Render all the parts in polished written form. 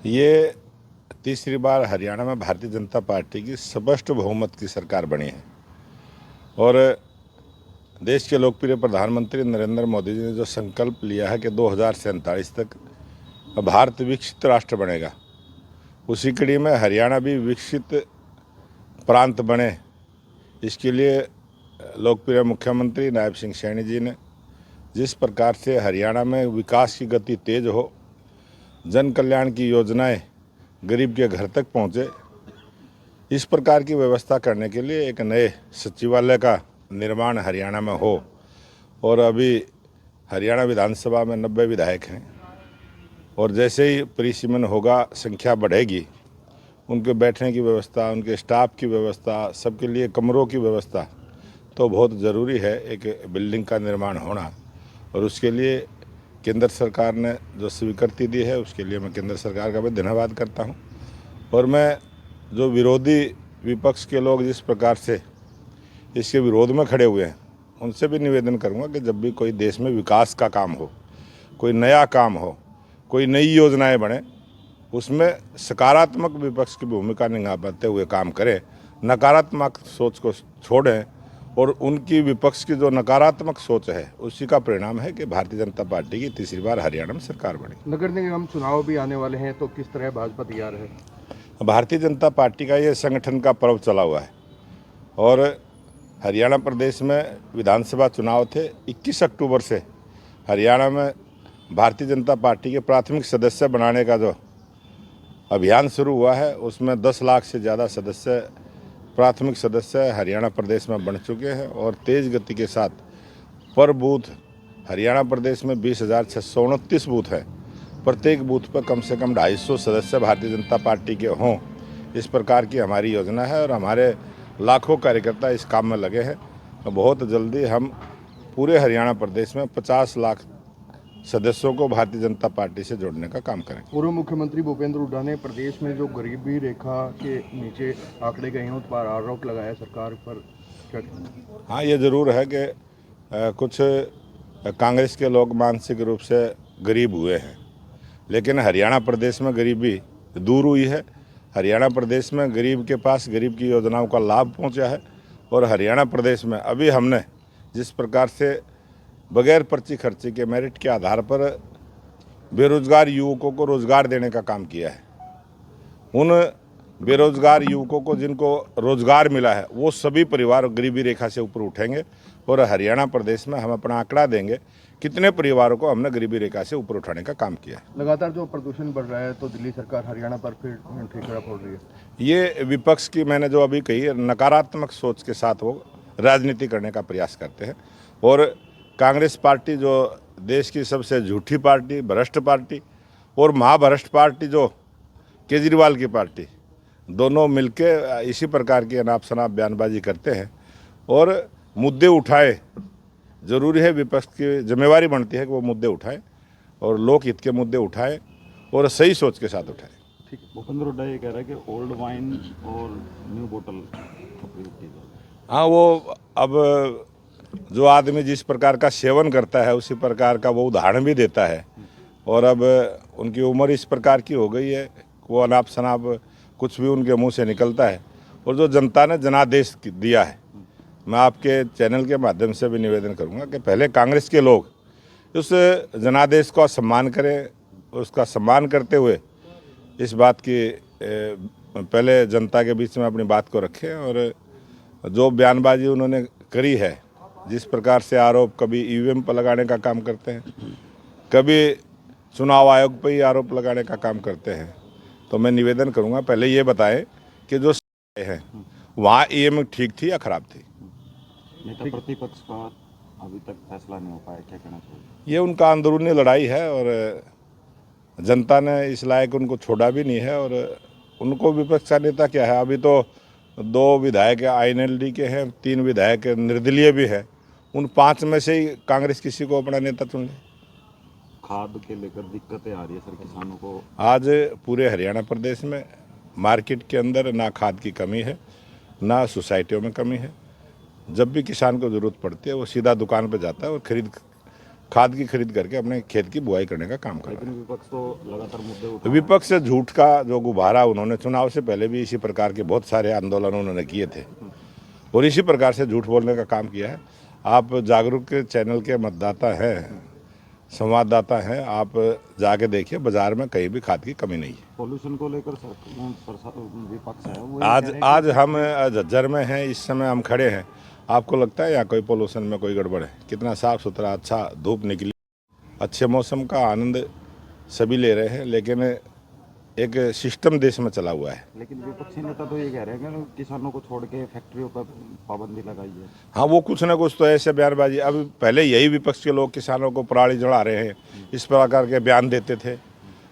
ये तीसरी बार हरियाणा में भारतीय जनता पार्टी की स्पष्ट बहुमत की सरकार बनी है और देश के लोकप्रिय प्रधानमंत्री नरेंद्र मोदी जी ने जो संकल्प लिया है कि 2047 तक भारत विकसित राष्ट्र बनेगा, उसी कड़ी में हरियाणा भी विकसित प्रांत बने, इसके लिए लोकप्रिय मुख्यमंत्री नायब सिंह सैनी जी ने जिस प्रकार से हरियाणा में विकास की गति तेज हो, जन कल्याण की योजनाएं गरीब के घर तक पहुंचे, इस प्रकार की व्यवस्था करने के लिए एक नए सचिवालय का निर्माण हरियाणा में हो। और अभी हरियाणा विधानसभा में 90 विधायक हैं और जैसे ही परिसीमन होगा, संख्या बढ़ेगी, उनके बैठने की व्यवस्था, उनके स्टाफ की व्यवस्था, सबके लिए कमरों की व्यवस्था तो बहुत ज़रूरी है। एक बिल्डिंग का निर्माण होना और उसके लिए केंद्र सरकार ने जो स्वीकृति दी है, उसके लिए मैं केंद्र सरकार का भी धन्यवाद करता हूं। और मैं जो विरोधी विपक्ष के लोग जिस प्रकार से इसके विरोध में खड़े हुए हैं, उनसे भी निवेदन करूंगा कि जब भी कोई देश में विकास का काम हो, कोई नया काम हो, कोई नई योजनाएं बने, उसमें सकारात्मक विपक्ष की भूमिका निभाते हुए काम करें, नकारात्मक सोच को छोड़ें। और उनकी विपक्ष की जो नकारात्मक सोच है, उसी का परिणाम है कि भारतीय जनता पार्टी की तीसरी बार हरियाणा में सरकार बनी। नगर निगम चुनाव भी आने वाले हैं, तो किस तरह भाजपा तैयार है? भारतीय जनता पार्टी का ये संगठन का पर्व चला हुआ है और हरियाणा प्रदेश में विधानसभा चुनाव थे। 21 अक्टूबर से हरियाणा में भारतीय जनता पार्टी के प्राथमिक सदस्य बनाने का जो अभियान शुरू हुआ है, उसमें 10 लाख से ज़्यादा सदस्य, प्राथमिक सदस्य हरियाणा प्रदेश में बन चुके हैं और तेज़ गति के साथ पर बूथ हरियाणा प्रदेश में 20,629 बूथ हैं। प्रत्येक बूथ पर कम से कम 250 सदस्य भारतीय जनता पार्टी के हों, इस प्रकार की हमारी योजना है और हमारे लाखों कार्यकर्ता इस काम में लगे हैं। तो बहुत जल्दी हम पूरे हरियाणा प्रदेश में 50 लाख सदस्यों को भारतीय जनता पार्टी से जोड़ने का काम करें। पूर्व मुख्यमंत्री भूपेंद्र हुड्डा ने प्रदेश में जो गरीबी रेखा के नीचे आंकड़े गए हैं, उस पर आरोप लगाया सरकार पर, क्या कहना है? हाँ, ये ज़रूर है कि कुछ कांग्रेस के लोग मानसिक रूप से गरीब हुए हैं, लेकिन हरियाणा प्रदेश में गरीबी दूर हुई है। हरियाणा प्रदेश में गरीब के पास गरीब की योजनाओं का लाभ पहुंचा है और हरियाणा प्रदेश में अभी हमने जिस प्रकार से बगैर पर्ची खर्ची के मेरिट के आधार पर बेरोजगार युवकों को रोजगार देने का काम किया है, उन बेरोजगार युवकों को जिनको रोजगार मिला है, वो सभी परिवार गरीबी रेखा से ऊपर उठेंगे और हरियाणा प्रदेश में हम अपना आंकड़ा देंगे कितने परिवारों को हमने गरीबी रेखा से ऊपर उठाने का काम किया है। लगातार जो प्रदूषण बढ़ रहा है, तो दिल्ली सरकार हरियाणा पर फिर ठेकरा फोड़ रही है। ये विपक्ष की मैंने जो अभी कही है, नकारात्मक सोच के साथ वो राजनीति करने का प्रयास करते हैं और कांग्रेस पार्टी जो देश की सबसे झूठी पार्टी, भ्रष्ट पार्टी, और महाभ्रष्ट पार्टी जो केजरीवाल की पार्टी, दोनों मिलके इसी प्रकार की अनाप शनाप बयानबाजी करते हैं और मुद्दे उठाए। ज़रूरी है, विपक्ष की जिम्मेवारी बनती है कि वो मुद्दे उठाएं और लोकहित के मुद्दे उठाएं और सही सोच के साथ उठाएं। ठीक है। भूपेंद्र हुड्डा ये कह रहा है कि ओल्ड वाइन और न्यू बोतल का प्रयोग किया जाए। हाँ, वो अब जो आदमी जिस प्रकार का सेवन करता है, उसी प्रकार का वो उदाहरण भी देता है और अब उनकी उम्र इस प्रकार की हो गई है, वो अनाप शनाप कुछ भी उनके मुंह से निकलता है। और जो जनता ने जनादेश दिया है, मैं आपके चैनल के माध्यम से भी निवेदन करूंगा कि पहले कांग्रेस के लोग उस जनादेश का सम्मान करें, उसका सम्मान करते हुए इस बात की पहले जनता के बीच में अपनी बात को रखें। और जो बयानबाजी उन्होंने करी है, जिस प्रकार से आरोप कभी ईवीएम पर लगाने का काम करते हैं, कभी चुनाव आयोग पर ही आरोप लगाने का काम करते हैं, तो मैं निवेदन करूंगा पहले ये बताएं कि जो है वहाँ ईवीएम ठीक थी या खराब थी। नेता प्रतिपक्ष का अभी तक फैसला नहीं हो पाया, क्या कहना चाहिए? ये उनका अंदरूनी लड़ाई है और जनता ने इस लायक उनको छोड़ा भी नहीं है। और उनको विपक्ष का नेता क्या है, अभी तो 2 विधायक आईएनएलडी के हैं, 3 विधायक निर्दलीय भी है। उन 5 में से ही कांग्रेस किसी को अपना नेता चुन ले। खाद के लेकर दिक्कतें आ रही है सर किसानों को। आज पूरे हरियाणा प्रदेश में मार्केट के अंदर ना खाद की कमी है, ना सोसाइटियों में कमी है। जब भी किसान को ज़रूरत पड़ती है, वो सीधा दुकान पर जाता है और खरीद खाद की खरीद करके अपने खेत की बुआई करने का काम कर रहा है। लेकिन विपक्ष तो लगातार मुद्दे उठा विपक्ष से झूठ का जो गुब्बारा उन्होंने चुनाव से पहले भी इसी प्रकार के बहुत सारे आंदोलन उन्होंने किए थे और इसी प्रकार से झूठ बोलने का काम किया है। आप जागरूक के चैनल के मतदाता हैं, संवाददाता हैं, आप जाके देखिए बाजार में कहीं भी खाद की कमी नहीं है। पॉल्यूशन को लेकर विपक्ष है वो आज हम झज्जर में हैं, इस समय हम खड़े हैं, आपको लगता है यहाँ कोई पोल्यूशन में कोई गड़बड़ है? कितना साफ सुथरा, अच्छा धूप निकली, अच्छे मौसम का आनंद सभी ले रहे हैं, लेकिन एक सिस्टम देश में चला हुआ है। लेकिन विपक्षी नेता तो ये कह रहे हैं कि किसानों को छोड़ के फैक्ट्रियों पर पाबंदी लगाई है। हाँ, वो कुछ ना कुछ तो ऐसे बयानबाजी, अब पहले यही विपक्ष के लोग किसानों को पराली जला रहे हैं, इस प्रकार के बयान देते थे,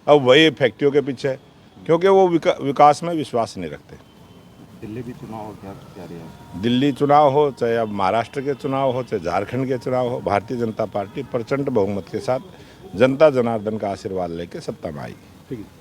अब वही फैक्ट्रियों के पीछे, क्योंकि वो विकास में विश्वास नहीं रखते। दिल्ली भी चुनाव हो, क्या रहा? दिल्ली चुनाव हो, चाहे अब महाराष्ट्र के चुनाव हो, चाहे झारखंड के चुनाव हो, भारतीय जनता पार्टी प्रचंड बहुमत के साथ जनता जनार्दन का आशीर्वाद लेके सत्ता में आई। ठीक है।